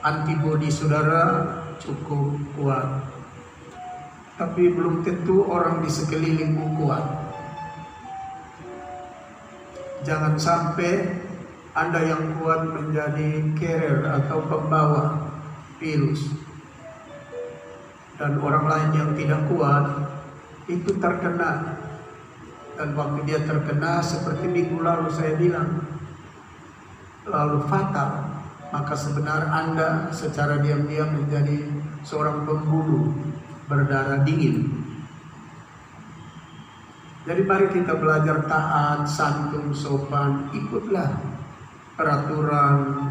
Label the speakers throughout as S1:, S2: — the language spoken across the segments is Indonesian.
S1: antibodi saudara cukup kuat, tapi belum tentu orang di sekelilingmu kuat. Jangan sampai Anda yang kuat menjadi carrier atau pembawa virus, dan orang lain yang tidak kuat itu terkena. Dan waktu dia terkena, seperti minggu lalu saya bilang, lalu fatal, maka sebenarnya Anda secara diam-diam menjadi seorang pembunuh berdarah dingin. Jadi mari kita belajar taat, santun, sopan, ikutlah peraturan,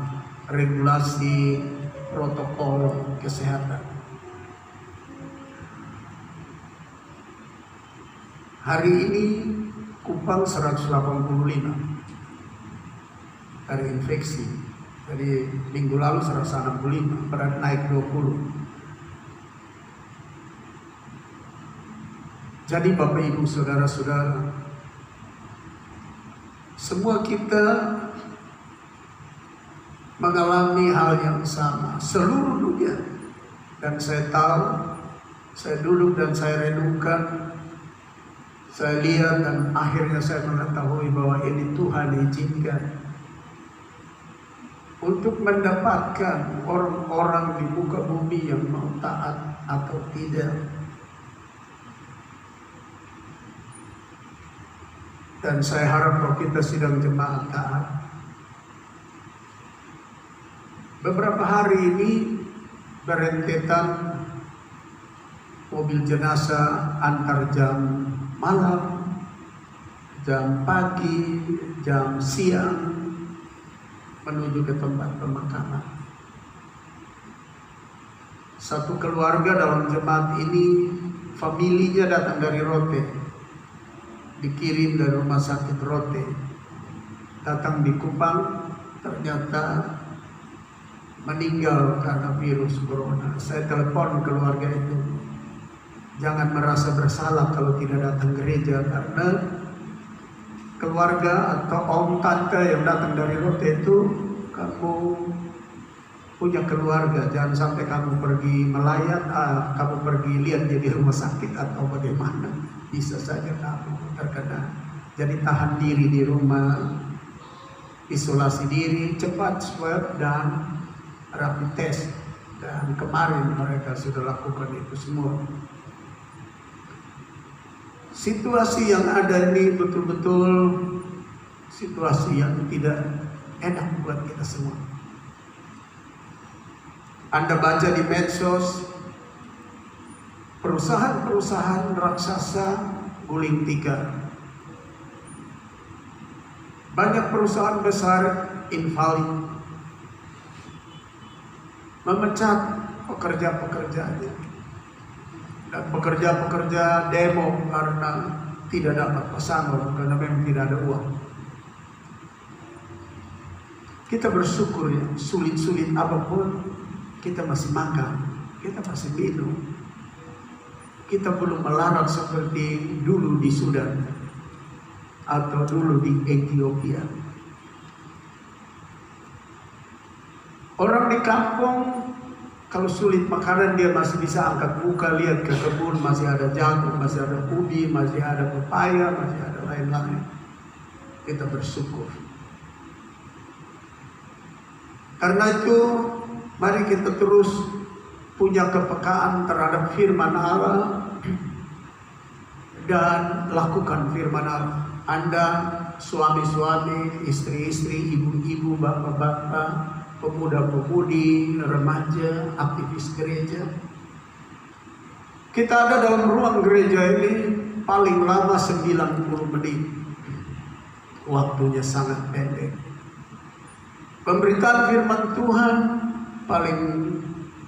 S1: regulasi, protokol kesehatan. Hari ini Kupang 185 dari infeksi. Jadi minggu lalu 165, berat naik 20. Jadi Bapak Ibu Saudara-saudara, semua kita mengalami hal yang sama, seluruh dunia. Dan saya tahu, saya duduk dan saya renungkan, saya lihat, dan akhirnya saya mengetahui bahwa ini Tuhan izinkan untuk mendapatkan orang-orang di muka bumi yang mau taat atau tidak. Dan saya harap kalau kita sidang jemaat taat. Beberapa hari ini berentetan mobil jenazah antar jam malam, jam pagi, jam siang menuju ke tempat pemakaman. Satu keluarga dalam jemaat ini, familinya datang dari Rote, dikirim dari rumah sakit Rote, datang di Kupang, ternyata meninggal karena virus corona. Saya telepon keluarga itu, jangan merasa bersalah kalau tidak datang gereja, karena keluarga atau om tante yang datang dari Rote itu, kamu punya keluarga, jangan sampai kamu pergi melayat, kamu pergi lihat dia di rumah sakit atau bagaimana, bisa saja kamu terkena. Jadi tahan diri di rumah, isolasi diri, cepat swab dan rapid test. Dan kemarin mereka sudah lakukan itu semua. Situasi yang ada ini betul-betul situasi yang tidak enak buat kita semua. Anda baca di medsos, perusahaan-perusahaan raksasa guling tikar. Banyak perusahaan besar invalid, memecat pekerja-pekerjanya. Dan pekerja-pekerja demo karena tidak dapat pesangon, karena memang tidak ada uang. Kita bersyukur ya, sulit-sulit apapun kita masih makan, kita masih minum. Kita belum melarat seperti dulu di Sudan atau dulu di Ethiopia. Orang di kampung kalau sulit makanan dia masih bisa angkat muka, lihat ke kebun, masih ada jagung, masih ada ubi, masih ada pepaya, masih ada lain-lain. Kita bersyukur. Karena itu mari kita terus punya kepekaan terhadap firman Allah dan lakukan firman Allah. Anda suami-suami, istri-istri, ibu-ibu, bapak-bapak, pemuda-pemudi, remaja, aktivis gereja. Kita ada dalam ruang gereja ini paling lama 90 menit. Waktunya sangat pendek. Pemberitaan firman Tuhan paling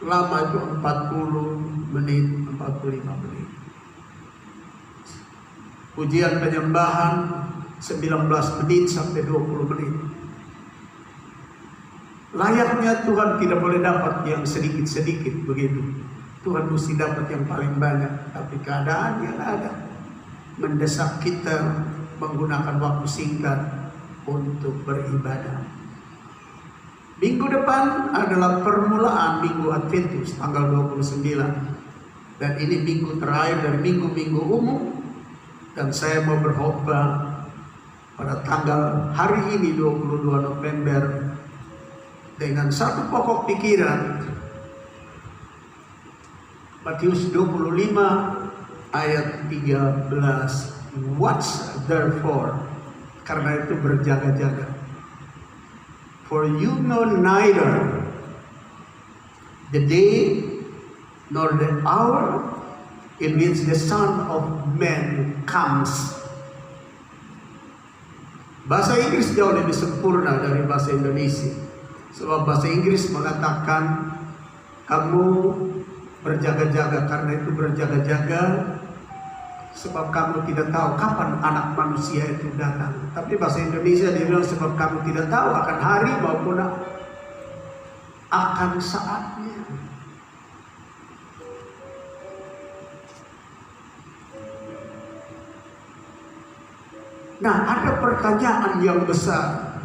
S1: lama itu 40 menit, 45 menit. Ujian penyembahan 19 menit sampai 20 menit. Layaknya Tuhan tidak boleh dapat yang sedikit-sedikit begitu. Tuhan mesti dapat yang paling banyak. Tapi keadaan yang ada mendesak kita menggunakan waktu singkat untuk beribadah. Minggu depan adalah permulaan Minggu Adventus tanggal 29. Dan ini minggu terakhir dari minggu-minggu umum. Dan saya mau berkhotbah pada tanggal hari ini 22 November dengan satu pokok pikiran. Matius 25 ayat 13. Watch therefore, karena itu berjaga-jaga. For you know neither the day nor the hour in which the Son of Man comes. Bahasa Inggris jauh lebih sempurna dari bahasa Indonesia. Sebab bahasa Inggris mengatakan kamu berjaga-jaga, karena itu berjaga-jaga sebab kamu tidak tahu kapan anak manusia itu datang. Tapi bahasa Indonesia dia bilang sebab kamu tidak tahu akan hari maupun akan saatnya. Nah, ada pertanyaan yang besar.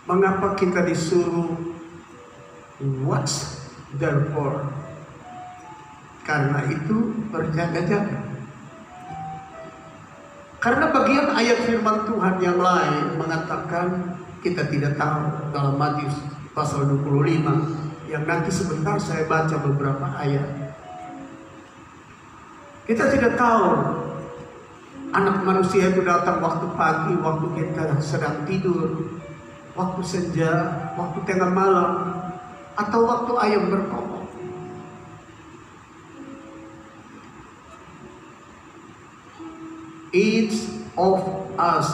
S1: Mengapa kita disuruh watch therefore? Karena itu berjaga-jaga. Karena bagian ayat firman Tuhan yang lain mengatakan kita tidak tahu dalam Matius pasal 25 yang nanti sebentar saya baca beberapa ayat. Kita tidak tahu anak manusia itu datang waktu pagi, waktu kita sedang tidur, waktu senja, waktu tengah malam, atau waktu ayam berkokok. Each of us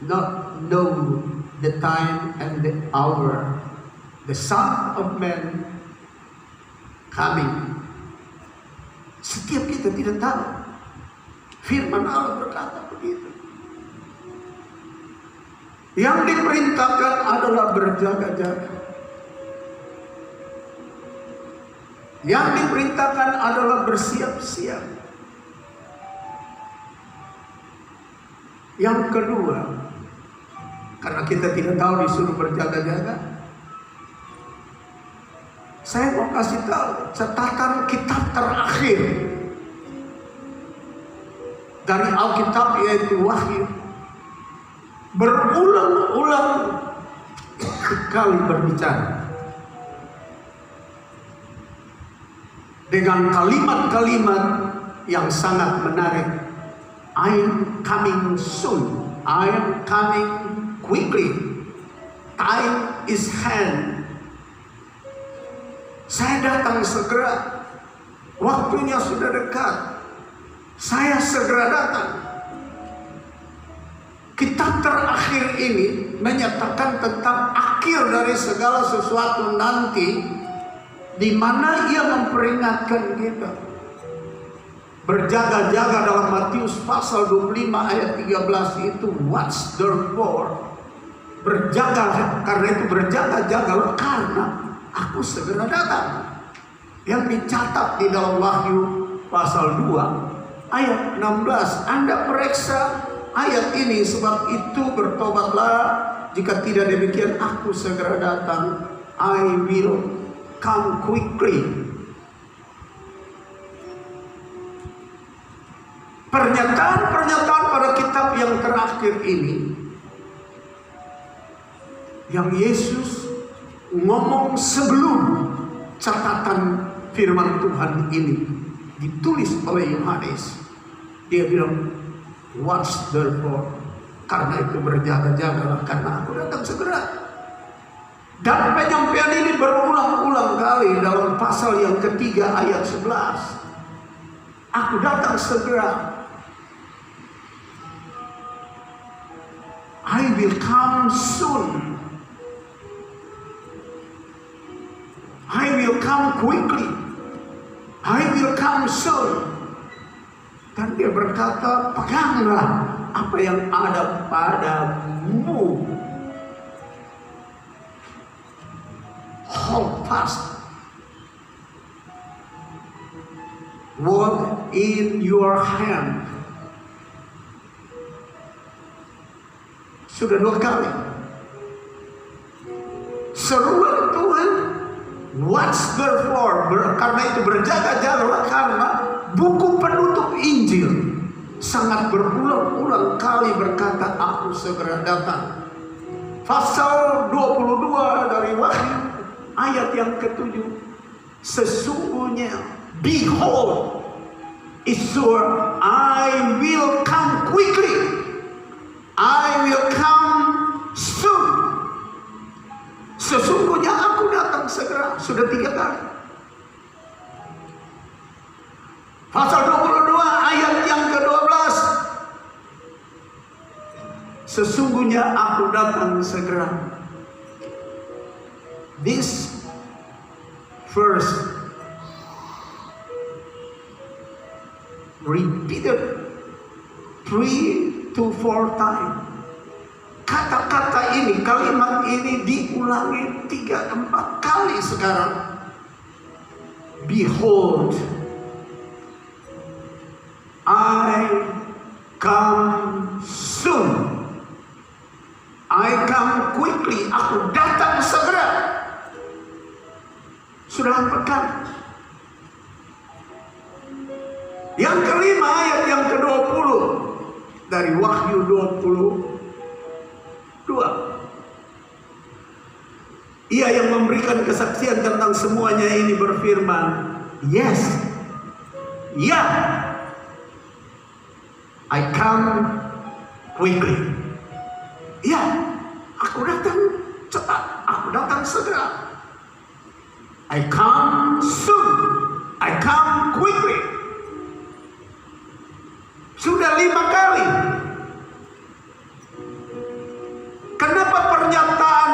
S1: not know the time and the hour the Son of Man coming. Setiap kita tidak tahu. Firman Allah berkata begitu. Yang diperintahkan adalah berjaga-jaga. Yang diperintahkan adalah bersiap-siap. Yang kedua, karena kita tidak tahu disuruh berjaga-jaga, saya mau kasih tahu catatan kitab terakhir dari Alkitab yaitu Wahyu berulang-ulang kali berbicara dengan kalimat-kalimat yang sangat menarik. I am coming soon. I am coming quickly. Time is hand. Saya datang segera. Waktunya sudah dekat. Saya segera datang. Kitab terakhir ini menyatakan tentang akhir dari segala sesuatu nanti, di mana ia memperingatkan kita. Berjaga-jaga dalam Matius pasal 25 ayat 13 itu watch therefore. Berjaga, karena itu berjaga-jagalah karena aku segera datang. Yang dicatat di dalam Wahyu pasal 2 ayat 16. Anda periksa ayat ini, sebab itu bertobatlah, jika tidak demikian aku segera datang. I will come quickly. Pernyataan-pernyataan pada kitab yang terakhir ini yang Yesus ngomong sebelum catatan firman Tuhan ini ditulis oleh Yohanes. Dia bilang, watch therefore, karena itu berjaga-jagalah, karena aku datang segera. Dan penyampaian ini berulang-ulang kali dalam pasal yang ketiga ayat 11. Aku datang segera. I will come soon. I will come quickly. I will come soon. Dan dia berkata, peganglah apa yang ada padamu. Hold fast what in your hand. Sudah 2 kali. seruan Tuhan, watch therefore, karena itu berjaga-jagalah, karena buku penutup Injil sangat berulang-ulang kali berkata, aku segera datang. Pasal 22 dari Wahyu ayat yang ke-7, sesungguhnya, behold, is sure, I will come quickly, I will come soon. Sesungguhnya aku datang segera. Sudah 3 kali. Pasal 22 ayat yang ke-12, sesungguhnya aku datang segera. This verse repeated 3 to 4 times. Kata-kata ini, kalimat ini diulangi 3-4 kali sekarang. Behold, I come soon. I come quickly. Aku datang segera. Sudah 4 kali. Yang kelima, ayat yang ke-20 dari Wahyu 22. Ia yang memberikan kesaksian tentang semuanya ini berfirman, yes, ya, I come quickly. Ya, aku datang cepat, aku datang segera. I come soon, I come quickly. Sudah 5 kali. Kenapa pernyataan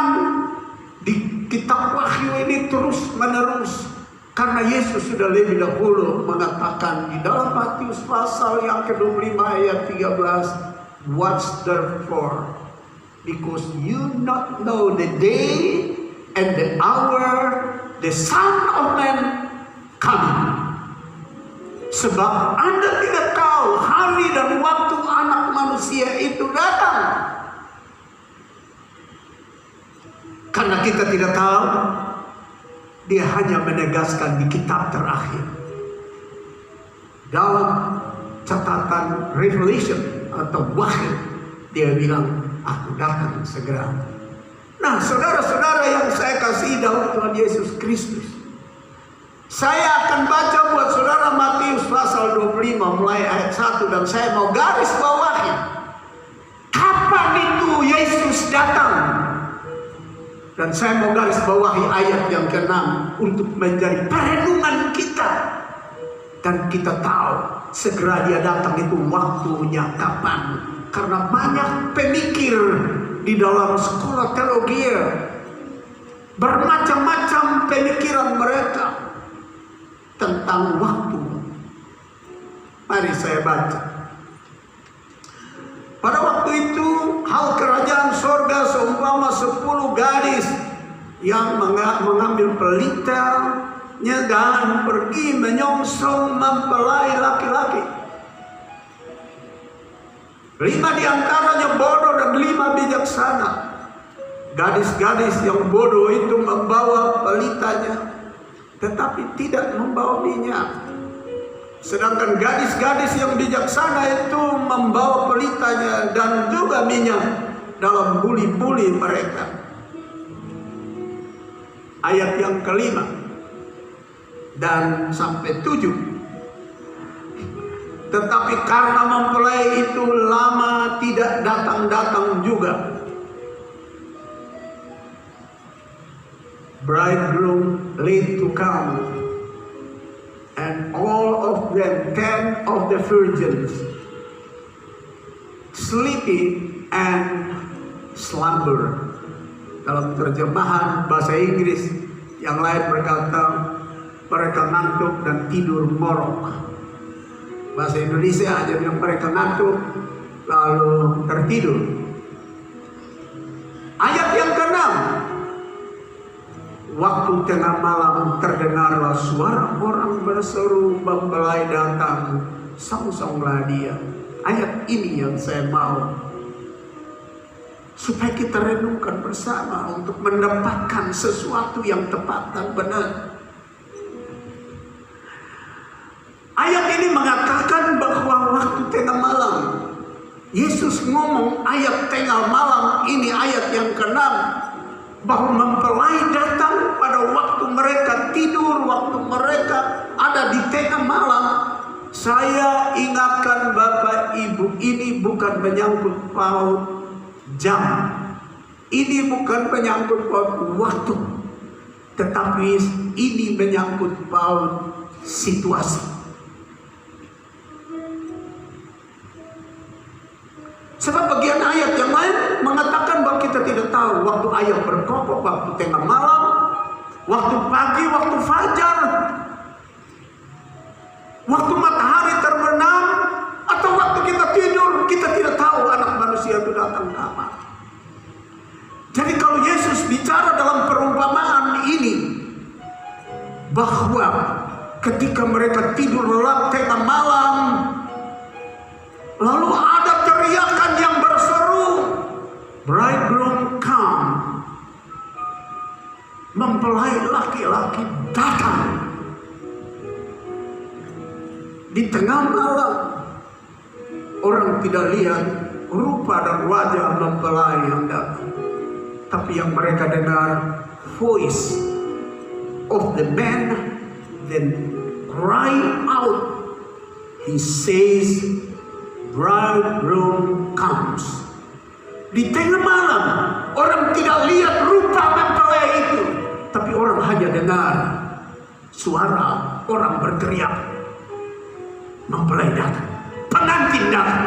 S1: di kitab Wahyu ini terus menerus? Karena Yesus sudah lebih dahulu mengatakan di dalam Matius pasal yang ke-25 ayat 13, watch therefore, because you not know the day and the hour the Son of Man coming. Sebab Anda tidak tahu hari dan waktu Anak Manusia itu datang. Karena kita tidak tahu, dia hanya menegaskan di kitab terakhir. Dalam catatan Revelation atau Wahyu, dia bilang, aku datang segera. Nah, saudara-saudara yang saya kasih dalam Tuhan Yesus Kristus, saya akan baca buat saudara Matius pasal 25 mulai ayat 1, dan saya mau garis bawahi kapan itu Yesus datang. Dan saya mau garis bawahi ayat yang ke-6 untuk menjadi perenungan kita. Dan kita tahu segera dia datang itu waktunya kapan. Karena banyak pemikir di dalam sekolah teologi, bermacam-macam pemikiran mereka tentang waktu. Mari saya baca. Pada waktu itu, hal kerajaan sorga seumpama 10 gadis yang mengambil pelitanya dan pergi menyongsong mempelai laki-laki. 5 diantaranya bodoh dan 5 bijaksana. Gadis-gadis yang bodoh itu membawa pelitanya, tetapi tidak membawa minyak. Sedangkan gadis-gadis yang bijaksana itu membawa pelitanya dan juga minyak dalam buli-buli mereka. Ayat yang ke-5 dan sampai 7. Tetapi karena mempelai itu lama tidak datang-datang juga, bridegroom late to come, and all of them, 10 of the virgins, sleeping and slumber. Dalam terjemahan bahasa Inggris yang lain berkata mereka ngantuk dan tidur morok. Bahasa Indonesia aja bilang mereka ngantuk lalu tertidur. Ayat yang ke-6, waktu tengah malam terdengarlah suara orang berseru, mempelai datang, songsonglah dia. Ayat ini yang saya mau supaya kita renungkan bersama untuk mendapatkan sesuatu yang tepat dan benar. Ayat ini mengatakan bahwa waktu tengah malam, Yesus ngomong ayat tengah malam ini, ayat yang ke-6, bahwa mempelai datang pada waktu mereka tidur, waktu mereka ada di tengah malam. Saya ingatkan Bapak Ibu, ini bukan menyangkut paut jam, ini bukan menyangkut paut waktu, tetapi ini menyangkut paut situasi. Sebab bagian ayat yang lain mengatakan bahwa kita tidak tahu waktu ayam berkokok, waktu tengah malam, waktu pagi, waktu fajar, waktu matahari terbenam, atau waktu kita tidur. Kita tidak tahu anak manusia itu datang kapan. Jadi kalau Yesus bicara dalam perumpamaan ini, bahwa ketika mereka tidur lelap tengah malam, lalu ada teriakan yang berseru, bridegroom come, mempelai laki-laki datang. Di tengah malam, orang tidak lihat rupa dan wajah mempelai yang datang, tapi yang mereka dengar voice of the man, then cry out. He says, bridegroom comes. Di tengah malam, orang tidak lihat rupa mempelai itu, tapi orang hanya dengar suara orang berteriak, mempelai datang, pengantin datang.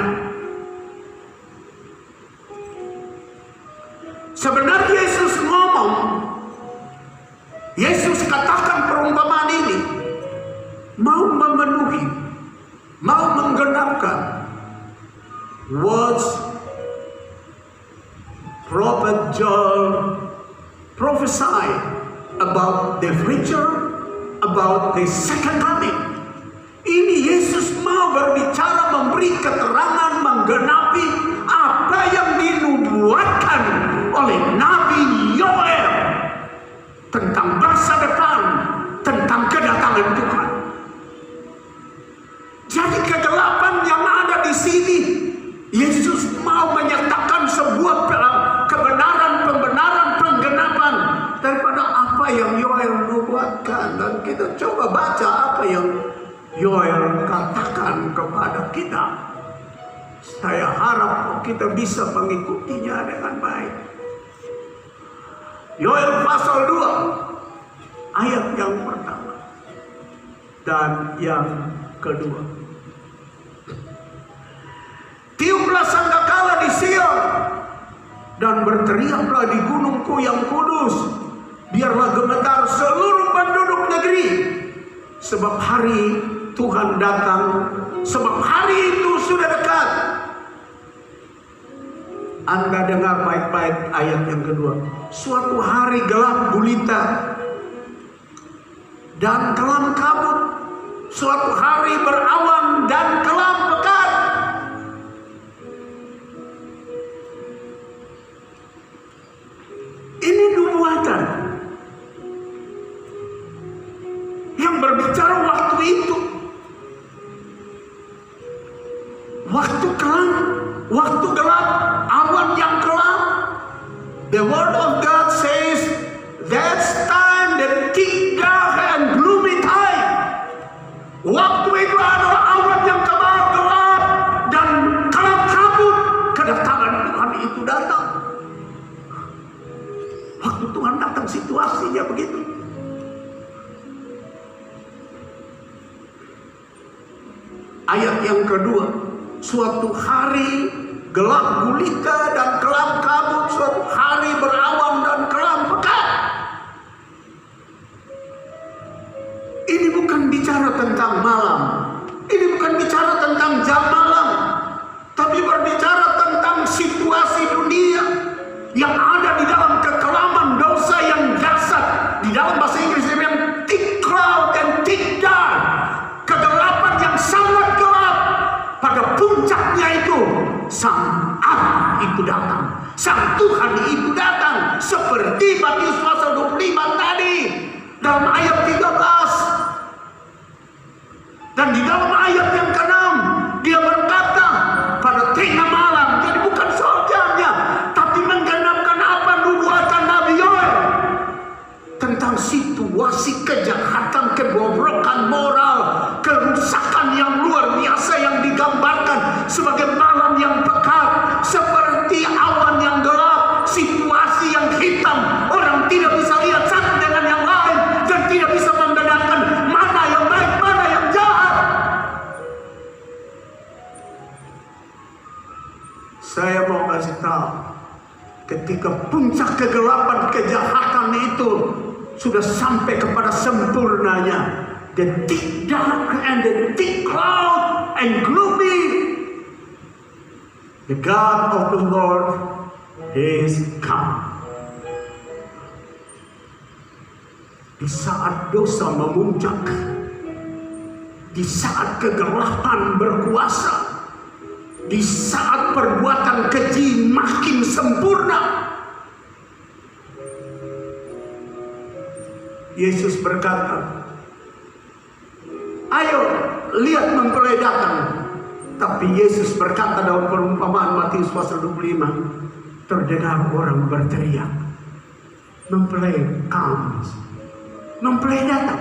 S1: Sebenarnya Yesus ngomong, Yesus katakan perumpamaan ini mau memenuhi, mau menggenapkan words Prophet Joel prophesied about the future, about the second coming. Ini Yesus mau berbicara, memberi keterangan, menggenapi apa yang dinubuatkan oleh Nabi Yoel tentang masa depan, tentang kedatangan Tuhan. Jadi kegelapan yang ada di sini, Yesus mau menyatakan sebuah kebenaran, penggenapan daripada apa yang Yoel nubuatkan. Dan kita coba baca apa yang Yoel katakan kepada kita. Saya harap kita bisa mengikutinya dengan baik. Yoel pasal 2 ayat yang pertama dan yang kedua. Tiuplah sangkakala di Sion dan berteriaklah di gunungku yang kudus. Biarlah gemetar seluruh penduduk negeri, sebab hari Tuhan datang, sebab hari itu sudah dekat. Anda dengar baik-baik ayat yang kedua. Suatu hari gelap gulita dan kelam kabut, suatu hari berawan dan kelam pekat. Ini nubuatan yang berbicara waktu itu. Waktu kelam, waktu gelap, awan yang kelam. The word of God says that's time, the thick dark and gloomy time. Waktu itu adalah awan yang tebal, gelap dan kelam kabut. Kedatangan Tuhan itu datang. Waktu Tuhan datang situasinya begitu. Ayat yang kedua, suatu hari gelap gulita dan kelam kabut, suatu hari berawan dan kelam pekat. Ini bukan bicara tentang malam, ini bukan bicara tentang jam malam, tapi berbicara tentang situasi dunia yang ada di dalam kekelaman dosa yang dahsyat. Di dalam bahasa Inggris disebut thick cloud and thick dark, kegelapan yang sangat gelap. Pada puncaknya itu sang Allah itu datang. Sang Tuhan itu datang. Seperti Matius pasal 25 tadi. Dalam ayat 13. Dan di dalam ayat yang ke-6. Dia berkata pada tengah malam. Jadi bukan soal jamnya. Tapi menggenapkan apa nubuatan Nabi Yoel. Tentang situasi kejahatan, kebobrokan moral, kerusakan yang luar biasa yang digambarkan sebagai malam yang pekat, seperti awan yang gelap, situasi yang hitam, orang tidak bisa lihat satu dengan yang lain dan tidak bisa membedakan mana yang baik, mana yang jahat. Saya mau kasih tahu, ketika puncak kegelapan kejahatan itu sudah sampai kepada sempurnanya, the thick dark and the thick cloud and gloomy, the God of the Lord is come. Di saat dosa memuncak, di saat kegelapan berkuasa, di saat perbuatan keji makin sempurna, Yesus berkata, ayo lihat mempelai datang. Tapi Yesus berkata dalam perumpamaan Matius pasal 25, terdengar orang berteriak, mempelai comes, mempelai datang.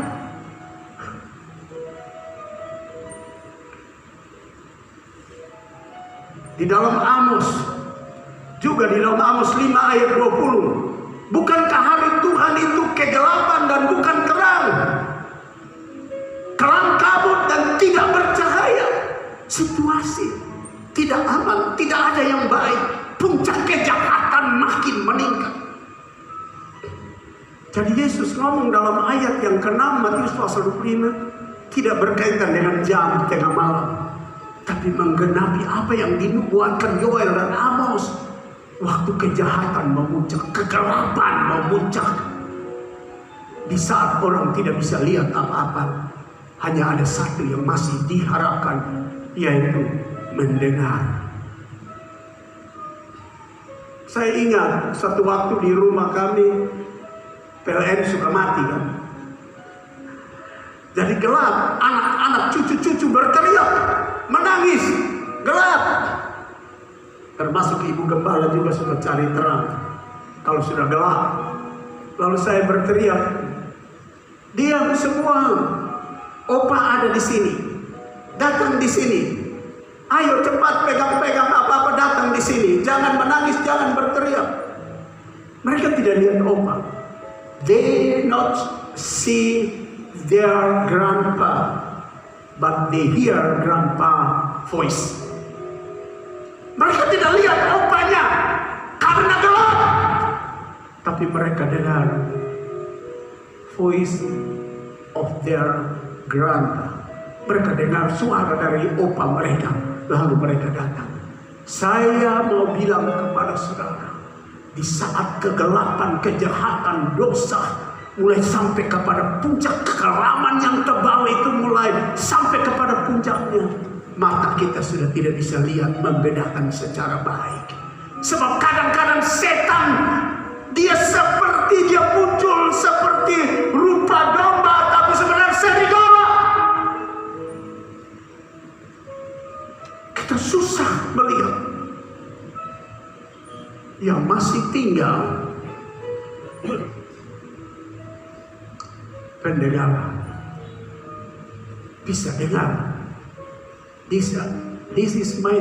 S1: Di dalam Amos, juga di dalam Amos 5 ayat 20, bukankah hari Tuhan itu kegelapan dan bukan terang, kelam kabut dan tidak bercahaya. Situasi tidak aman, tidak ada yang baik, puncak kejahatan makin meningkat. Jadi Yesus ngomong dalam ayat yang ke-6 Matius pasal 25, tidak berkaitan dengan jam tengah malam, tapi menggenapi apa yang dinubuatkan Yoel dan Amos. Waktu kejahatan memuncak, kegelapan memuncak, di saat orang tidak bisa lihat apa-apa, hanya ada satu yang masih diharapkan, yaitu mendengar. Saya ingat satu waktu di rumah kami, PLN suka mati kan. Jadi gelap, anak-anak cucu-cucu berteriak, menangis, gelap. Termasuk ibu gembala juga sudah cari terang kalau sudah gelap. Lalu saya berteriak, diam semua, opa ada di sini, datang di sini, ayo cepat pegang-pegang apa-apa, datang di sini, jangan menangis, jangan berteriak. Mereka tidak lihat opa, they not see their grandpa, but they hear grandpa voice. Mereka tidak lihat opanya karena gelap, tapi mereka dengar voice of their grandpa. Mereka dengar suara dari opa mereka, lalu mereka datang. Saya mau bilang kepada saudara, di saat kegelapan, kejahatan, dosa mulai sampai kepada puncak, kekelaman yang tebal itu mulai sampai kepada puncaknya, mata kita sudah tidak bisa lihat, membedakan secara baik. Sebab kadang-kadang setan, dia muncul seperti rupa domba, tapi sebenarnya serigala. Kita susah melihat. Yang masih tinggal pendengaran, bisa dengar. This is my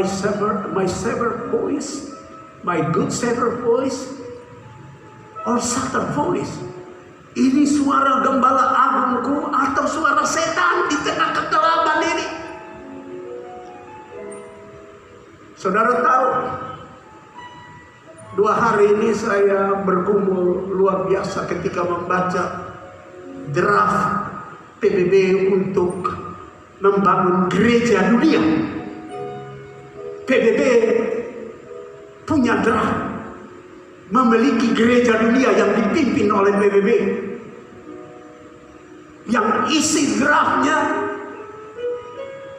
S1: Savior voice, my good Savior voice, or Satan voice. Ini suara gembala agungku atau suara setan di tengah kegelapan ini. Saudara tahu, 2 hari ini saya bergumul luar biasa ketika membaca draft PBB untuk membangun gereja dunia. PBB punya draft memiliki gereja dunia yang dipimpin oleh PBB, yang isi draftnya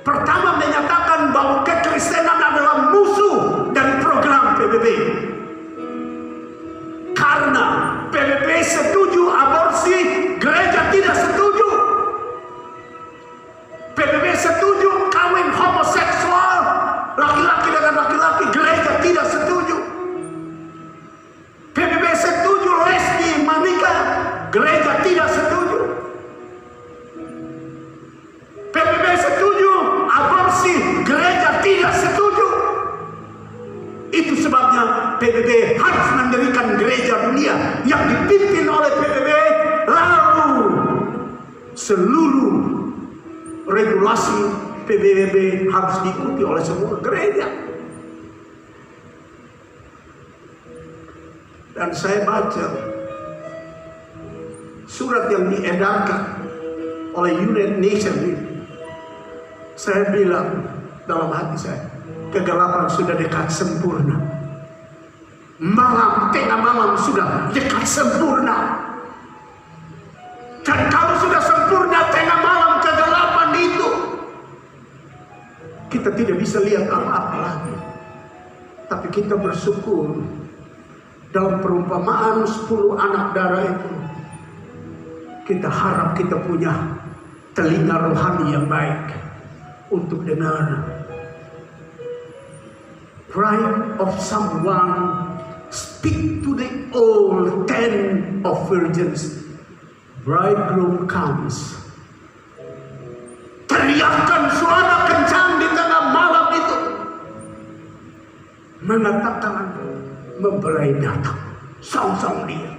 S1: Pertama menyatakan bahwa kekristenan adalah musuh dari program PBB. Karena PBB setuju aborsi, gereja tidak setuju. PBB setuju kawin homoseksual, laki-laki dengan laki-laki, gereja tidak setuju. PBB setuju lesbi menikah, gereja tidak setuju. PBB setuju aborsi, gereja tidak setuju. Itu sebabnya PBB harus mendirikan gereja dunia yang dipimpin oleh PBB, lalu seluruh regulasi PBB harus diikuti oleh semua gereja. Dan saya baca surat yang diedarkan oleh United Nations ini. Saya bilang dalam hati saya, kegelapan sudah dekat sempurna. Tengah malam sudah dekat sempurna. Dan kalau sudah sempurna tengah malam kegelapan itu, kita tidak bisa lihat apa-apa lagi. Tapi kita bersyukur dalam perumpamaan 10 anak darah itu. Kita harap kita punya telinga rohani yang baik untuk dengar pride of someone speak to the old 10 of virgins. Bridegroom comes. Teriakan suara kencang di tengah malam itu mengatakan mempelai datang, saung-saung dia.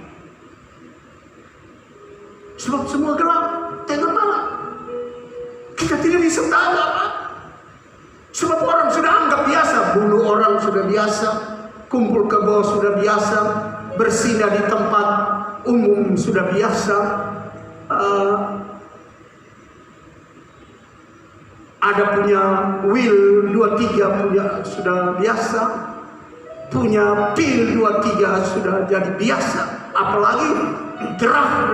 S1: Sebab semua gelap tengah malam. Kita tidak bisa tahu apa. Sebab orang sudah anggap biasa, bunuh orang sudah biasa, kumpul kebo sudah biasa, bersinah di tempat umum sudah biasa, ada punya will 23 punya sudah biasa, punya pil 23 sudah jadi biasa, apalagi gerah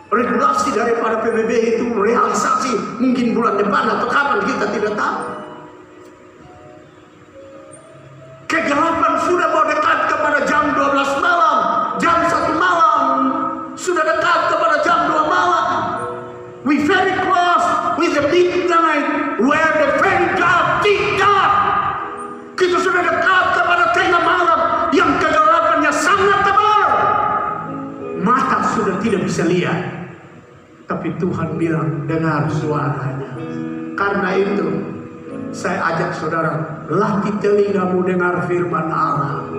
S1: regulasi daripada PBB itu realisasi mungkin bulan depan atau kapan kita tidak tahu. Kegelapan sudah mau dekat kepada jam 12 malam, jam 1 malam, sudah dekat kepada jam 2 malam. We very close with the midnight where the very dark, deep dark. Kita sudah dekat kepada tengah malam yang kegelapannya sangat tebal. Mata sudah tidak bisa lihat. Tapi Tuhan bilang dengar suaranya. Karena itu saya ajak saudara, latih telingamu dengar firman Allah.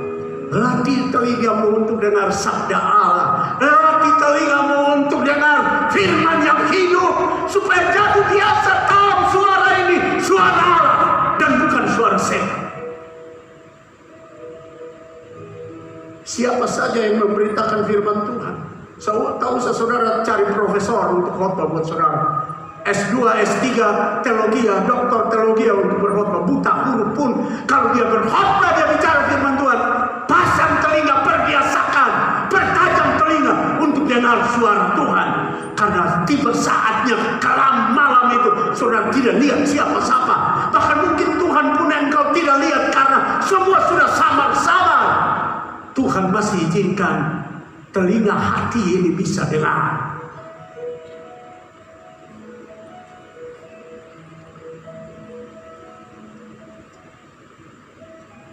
S1: Latih telingamu untuk dengar sabda Allah. Latih telingamu untuk dengar firman yang hidup. Supaya jatuh biasa tahu suara ini suara Allah dan bukan suara setan. Siapa saja yang memberitakan firman Tuhan. Tahu saudara cari profesor untuk khotbah buat saudara. S2, S3, teologi, doktor teologi untuk berkhotbah, buta huruf pun kalau dia berkhotbah dia bicara firman Tuhan, pasang telinga, perbiasakan, pertajam telinga untuk dengar suara Tuhan. Karena tiba saatnya kelam malam itu saudara tidak lihat siapa-siapa, bahkan mungkin Tuhan pun engkau tidak lihat karena semua sudah samar-samar. Tuhan masih izinkan telinga hati ini bisa dengar.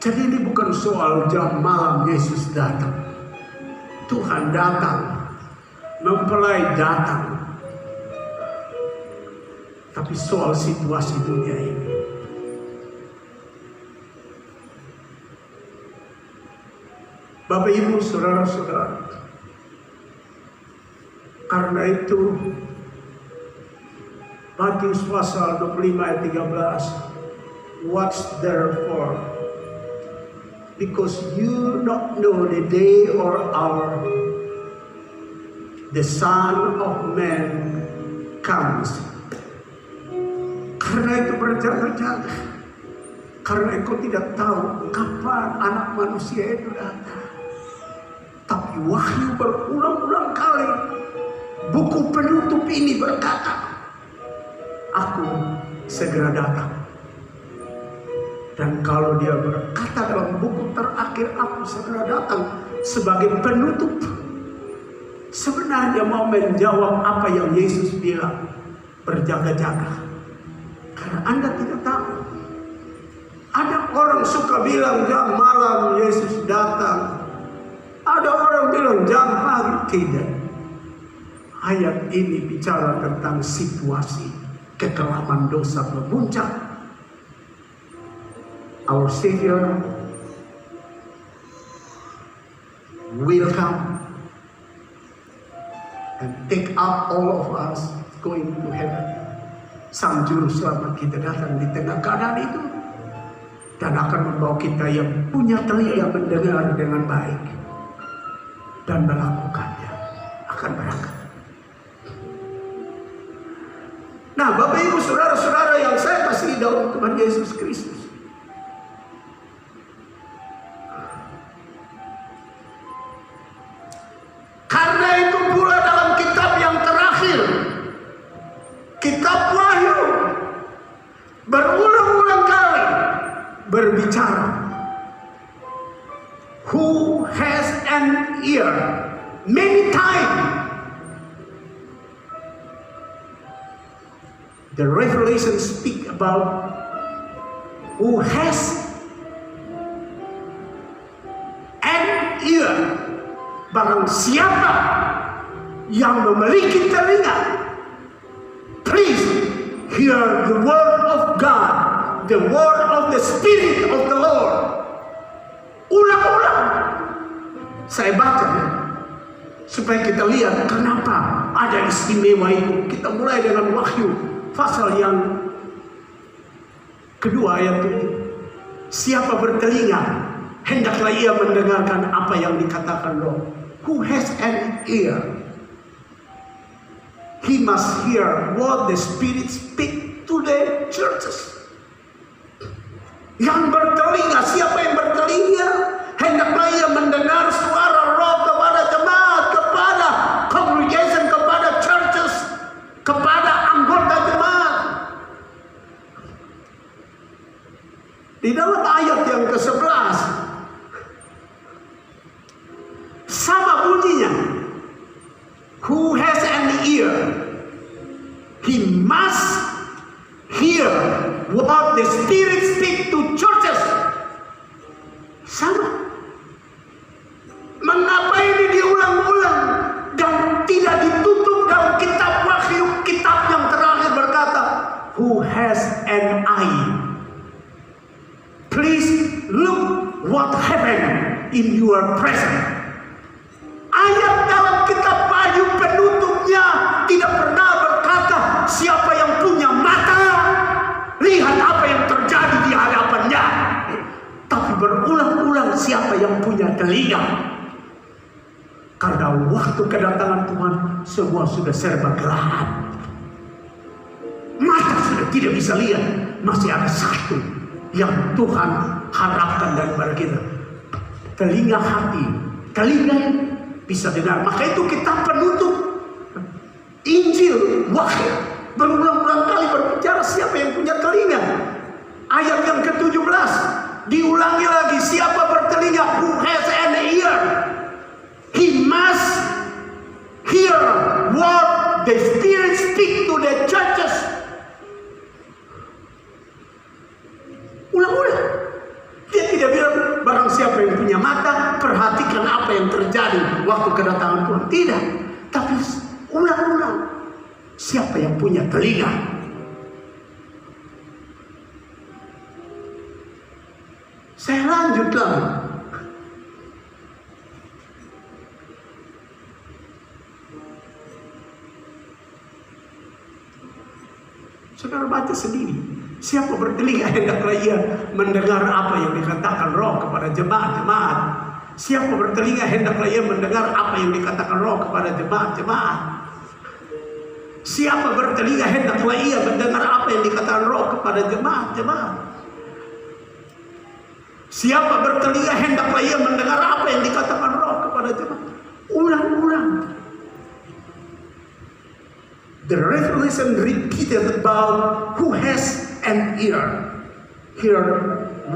S1: Jadi ini bukan soal jam malam Yesus datang. Tuhan datang, mempelai datang. Tapi soal situasi dunia ini. Bapak Ibu, saudara-saudara, karena itu Matius pasal 25 ayat 13, watch therefore, because you not know the day or hour the Son of Man comes. Karena itu berjaga-jaga, karena engkau tidak tahu kapan anak manusia itu datang. Tapi wahyu berulang-ulang kali, buku penutup ini berkata, aku segera datang. Dan kalau dia berkata dalam buku terakhir, aku segera datang sebagai penutup, sebenarnya mau menjawab apa yang Yesus bilang, berjaga-jaga. Karena Anda tidak tahu. Ada orang suka bilang jam malam Yesus datang. Ada orang bilang jam pagi. Tidak. Ayat ini bicara tentang situasi kekelaman dosa memuncak. Our Savior will come and take up all of us going to heaven. Sang Juru Selamat kita datang di tengah keadaan itu dan akan membawa kita yang punya telinga mendengar dengan baik dan melakukannya, akan berangkat. Nah, Bapak Ibu Saudara-saudara yang saya kasihi dalam Tuhan Yesus Kristus, karena itu pula dalam kitab yang terakhir, kitab Wahyu, berulang-ulang kali berbicara, who has an ear, many times. The Revelation speak about who has an ear. Barang siapa yang memiliki telinga, please hear the word of God, the word of the Spirit of the Lord. Ulang-ulang saya baca ya, supaya kita lihat kenapa ada istimewa itu. Kita mulai dengan Wahyu pasal yang kedua ayat 7. Siapa bertelinga, hendaklah ia mendengarkan apa yang dikatakan Roh. Who has an ear, he must hear what the Spirit speak to the churches. Yang bertelinga, siapa yang bertelinga, hendaklah ia mendengar suara Roh kepada jemaat, kepada congregation, kepada churches, kepada anggota jemaat. Di dalam ayat yang ke-11 sama bunyinya, who has an ear, he must hear what the Spirit speak to churches. Sama. Mengapa ini diulang-ulang dan tidak ditutup dalam kitab Wahyu, kitab yang terakhir berkata, who has an eye, please look what happened in your present. Ayat dalam kitab Wahyu penutupnya tidak pernah berkata siapa yang punya mata, lihat apa yang terjadi di hadapannya. Tapi berulang-ulang siapa yang punya telinga. Karena waktu kedatangan Tuhan semua sudah serba gelap. Mata sudah tidak bisa lihat. Masih ada satu yang Tuhan harapkan daripada kita. Telinga hati. Telinga bisa dengar. Maka itu kita penutup Injil Wahyu berulang-ulang kali berbicara siapa yang punya telinga. Ayat yang ke-17 diulangi lagi, siapa bertelinga, who has an ear, he must hear what the Spirit speak to the churches. Ulang-ulang. Dia tidak bilang barang siapa yang punya mata perhatikan apa yang terjadi waktu kedatangan Tuhan. Tidak. Tapi ulang-ulang. Siapa yang punya telinga. Saya lanjut lagi. Saudara baca sendiri. Siapa bertelinga hendaklah ia mendengar apa yang dikatakan Roh kepada jemaat-jemaat. Siapa bertelinga hendaklah ia mendengar apa yang dikatakan Roh kepada jemaat-jemaat. Siapa bertelinga hendaklah ia mendengar apa yang dikatakan Roh kepada jemaat-jemaat. Siapa bertelinga hendaklah ia mendengar apa yang dikatakan Roh kepada jemaat. Ulang-ulang. The Revelation repeated about who has an ear. Hear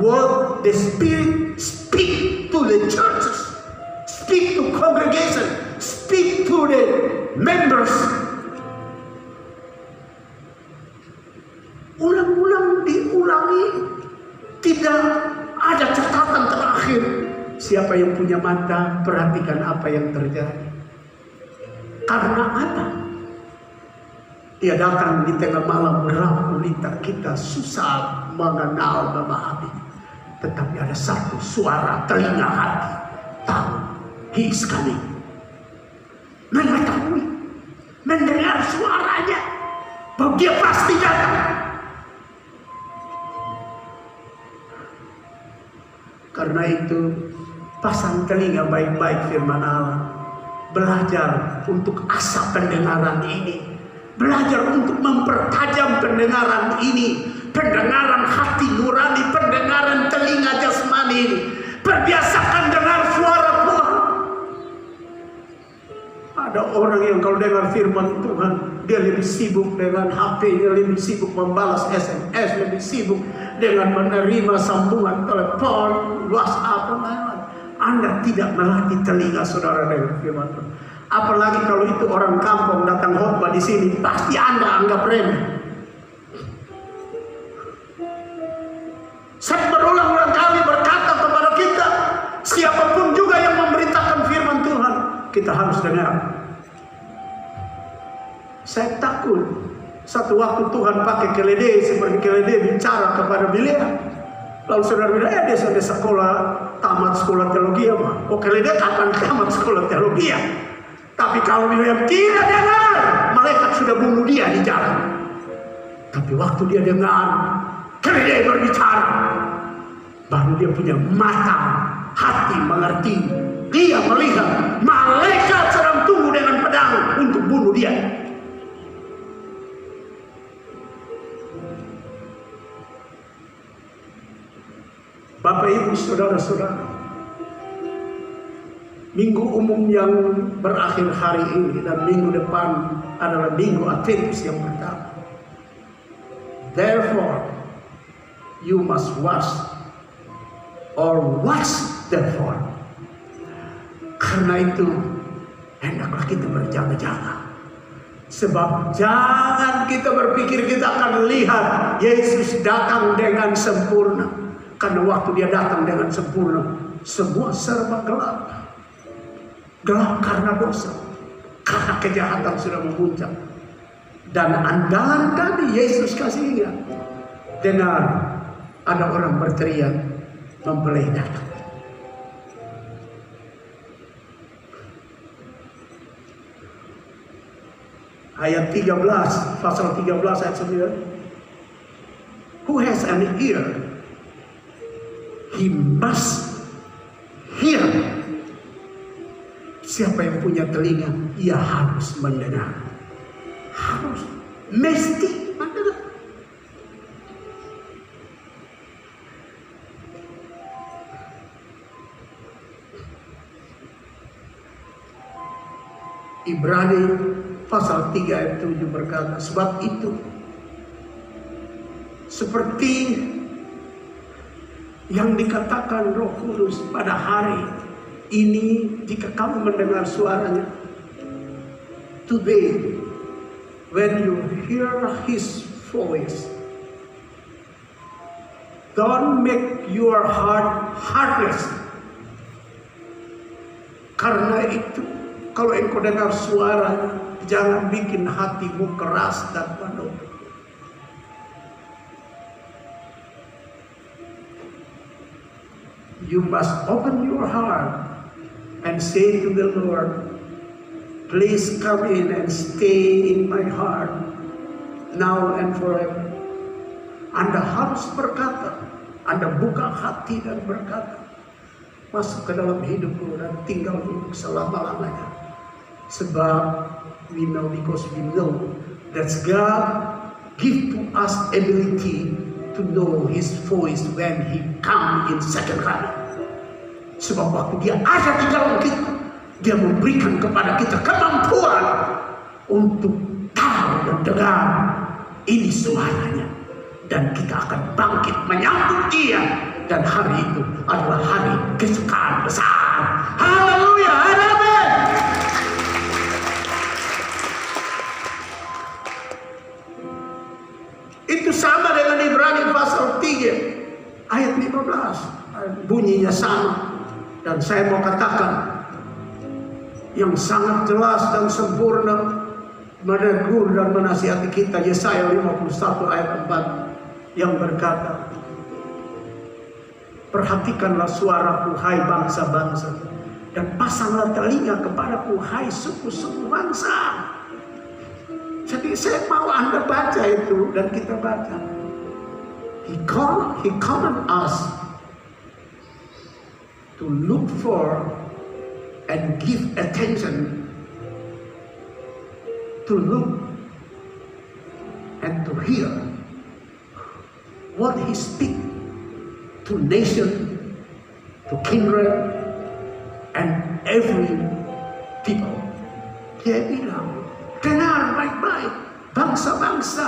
S1: what the Spirit speak to the churches, speak to congregation, speak to the members. Ulang-ulang diulangi, tidak ada catatan terakhir. Siapa yang punya mata, perhatikan apa yang terjadi. Karena apa? Dia datang di tengah malam gelap gulita, kita susah mengenal, memahami. Tetapi ada satu suara telinga hati tahu, he is coming. Mengetahui, mendengar suaranya, bahwa dia pasti datang. Karena itu pasang telinga baik-baik firman Allah. Belajar untuk asah pendengaran ini. Belajar untuk mempertajam pendengaran ini. Pendengaran hati nurani, pendengaran telinga jasmani ini. Berbiasakan dengar suara Tuhan. Ada orang yang kalau dengar firman Tuhan, dia lebih sibuk dengan HP-nya, lebih sibuk membalas SMS, lebih sibuk dengan menerima sambungan telepon, WhatsApp, dan lain-lain. Anda tidak melatih telinga saudara dengan firman Tuhan. Apalagi kalau itu orang kampung datang khotbah di sini, pasti Anda anggap remeh. Saya berulang-ulang kali berkata kepada kita, siapapun juga yang memberitakan firman Tuhan, kita harus dengar. Saya takut satu waktu Tuhan pakai keledai seperti keledai bicara kepada Bileam. Lalu saudara bilang, dia sudah sekolah, tamat sekolah teologi mah. Oh, keledai kapan tamat sekolah teologi? Tapi kalau Bileam tidak dengar, malaikat sudah bunuh dia di jalan. Tapi waktu dia dengar, keledai berbicara, baru dia punya mata, hati mengerti. Dia melihat malaikat sedang tunggu dengan pedang untuk bunuh dia. Bapak Ibu saudara-saudara, minggu umum yang berakhir hari ini dan minggu depan adalah minggu Adventus yang pertama. Therefore, you must watch therefore. Karena itu, hendaklah kita berjaga-jaga. Sebab jangan kita berpikir kita akan lihat Yesus datang dengan sempurna. Karena waktu dia datang dengan sempurna, semua serba gelap. Gelap karena dosa, karena kejahatan sudah memuncak. Dan andalan tadi Yesus kasih ingat. Dengar, ada orang berteriak, mempelai datang. Ayat 13, pasal 13 ayat 9. Who has an ear, he must hear. Siapa yang punya telinga, ia harus mendengar. Harus, mesti mendengar. Ibrani pasal 3 ayat 7 berkata, sebab itu seperti yang dikatakan Roh Kudus pada hari ini, jika kamu mendengar suaranya, today when you hear his voice, don't make your heart heartless. Karena itu, kalau engkau dengar suaranya, jangan bikin hatimu keras dan penuh. You must open your heart and say to the Lord, please come in and stay in my heart now and forever. Anda harus berkata, Anda buka hati dan berkata, masuk ke dalam hidupku dan tinggal untuk selama-lamanya. Sebab we know, because we know that God give to us ability to know his voice when he come in second coming. Sebab waktu dia ada di dalam kita, dia memberikan kepada kita kemampuan untuk tahu dan
S2: mendengar ini suaranya, dan kita akan bangkit menyambut Dia, dan hari itu adalah hari kesukaan besar. Haleluya, amin. Itu sama dengan Ibrani pasal 3 ayat 15, bunyinya sama. Dan saya mau katakan yang sangat jelas dan sempurna menegur dan menasihati kita, Yesaya 51 ayat 4 yang berkata, perhatikanlah suaraku hai bangsa-bangsa, dan pasanglah telinga kepadaku hai suku-suku bangsa. Jadi saya mau Anda baca itu dan kita baca. He command us to look for and give attention, to look and to hear what He speak to nation, to kindred, and every people. Dia bilang, dengar baik-baik, bangsa-bangsa,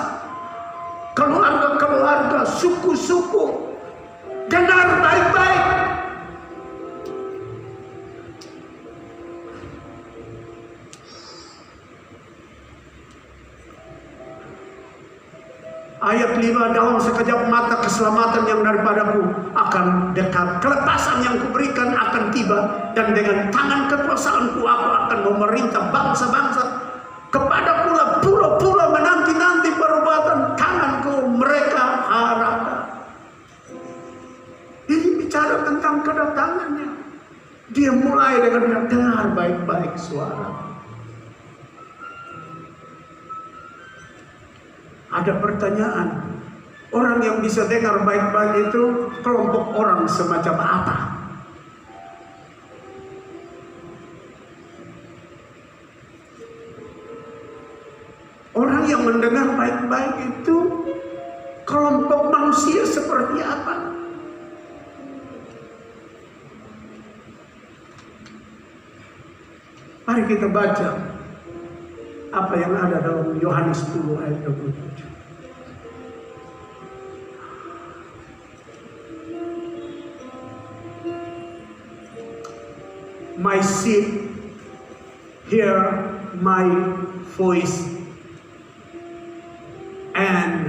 S2: keluarga-keluarga, suku-suku, dengar baik-baik. Ayat 5, dalam sekejap mata keselamatan yang daripadaku akan dekat, kelepasan yang kuberikan akan tiba, dan dengan tangan kekuasaanku aku akan memerintah bangsa-bangsa. Kepada pula pulau-pulau menanti-nanti perbuatan tanganku mereka harapkan. Ini bicara tentang kedatangannya. Dia mulai dengan dengar baik-baik suara. Ada pertanyaan, orang yang bisa dengar baik-baik itu kelompok orang semacam apa? Orang yang mendengar baik-baik itu kelompok manusia seperti apa? Mari kita baca apa yang ada dalam Yohanes 10 ayat 27. My sheep hear my voice, and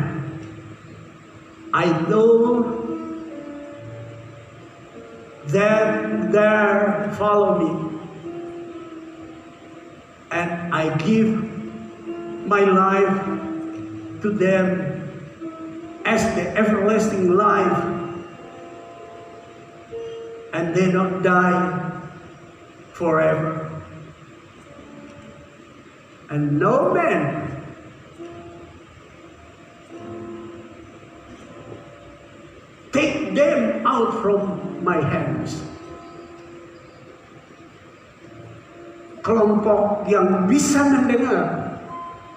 S2: I know them that follow me, and I give my life to them as the everlasting life, and they don't die forever. And no man take them out from my hands. Kelompok yang bisa mendengar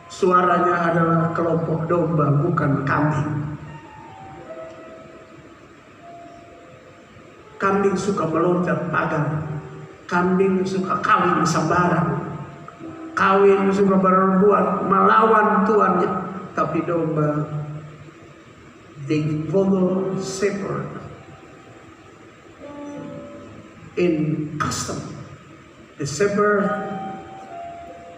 S2: suaranya adalah kelompok domba, bukan kambing. Kambing suka meloncat pagar, kambing suka kawin sembarang, kawin suka berbuat melawan tuannya. Tapi domba, they follow shepherd in custom. The shepherd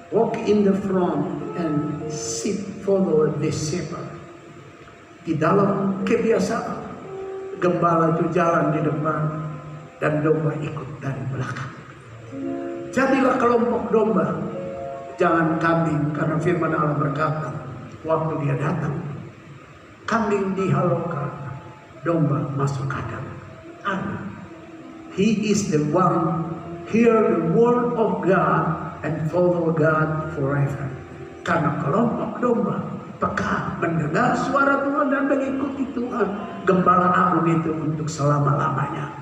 S2: walk in the front and sheep follow the shepherd. Di dalam kebiasaan, gembala itu jalan di depan dan domba ikut dari belakang. Jadilah kelompok domba, jangan kambing, karena firman Allah berkata, waktu dia datang, kambing dihalaukan, domba masuk kandang. He is the one hear the word of God and follow God forever. Karena kelompok domba peka mendengar suara Tuhan dan mengikuti Tuhan, gembala agung itu untuk selama-lamanya.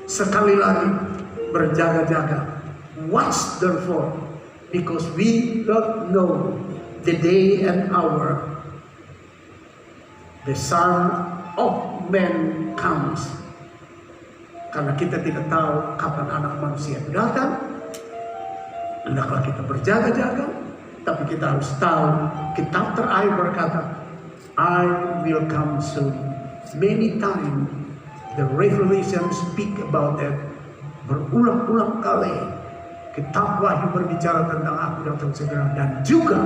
S2: Sekali lagi, berjaga-jaga. Watch therefore, because we don't know the day and hour the Son of Man comes. Karena kita tidak tahu kapan anak manusia datang, hendaklah kita berjaga-jaga Tapi kita harus tahu, kitab terakhir berkata, I will come soon. Many times the Revelation speak about that. Berulang-ulang kali kitab Wahyu berbicara tentang aku datang segera. Dan juga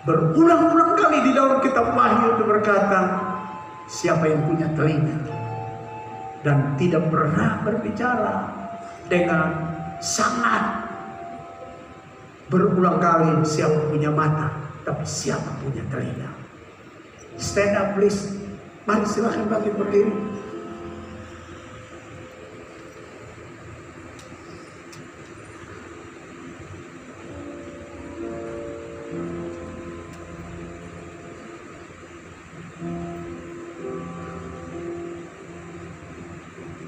S2: berulang-ulang kali di dalam kitab Wahyu itu berkata, siapa yang punya telinga. Dan tidak pernah berbicara dengan sangat berulang kali siapa punya mata, tapi siapa punya telinga. Stand up please. Mari silahkan bangkit berdiri.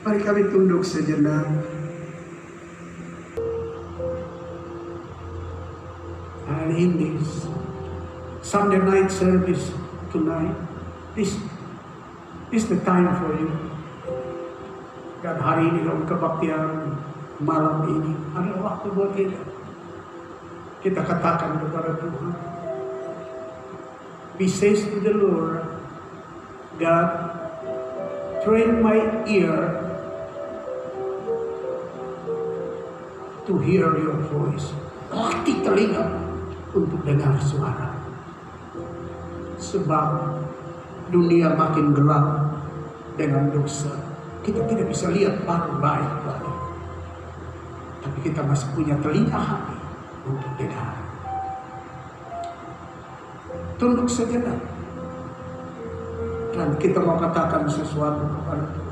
S1: Mari kami tunduk sejenak. And in this Sunday night service tonight, this is the time for you. Dan hari ini dalam kebaktian malam ini adalah waktu buat kita. Kita katakan kepada Tuhan, we say to the Lord, God, train my ear to hear your voice. Latih telinga untuk dengar suara. Sebab dunia makin gelap dengan dosa. Kita tidak bisa lihat baik lagi. Tapi kita masih punya telinga hati untuk dengar. Tunduk sejenak. Dan kita mau katakan sesuatu kepada Tuhan.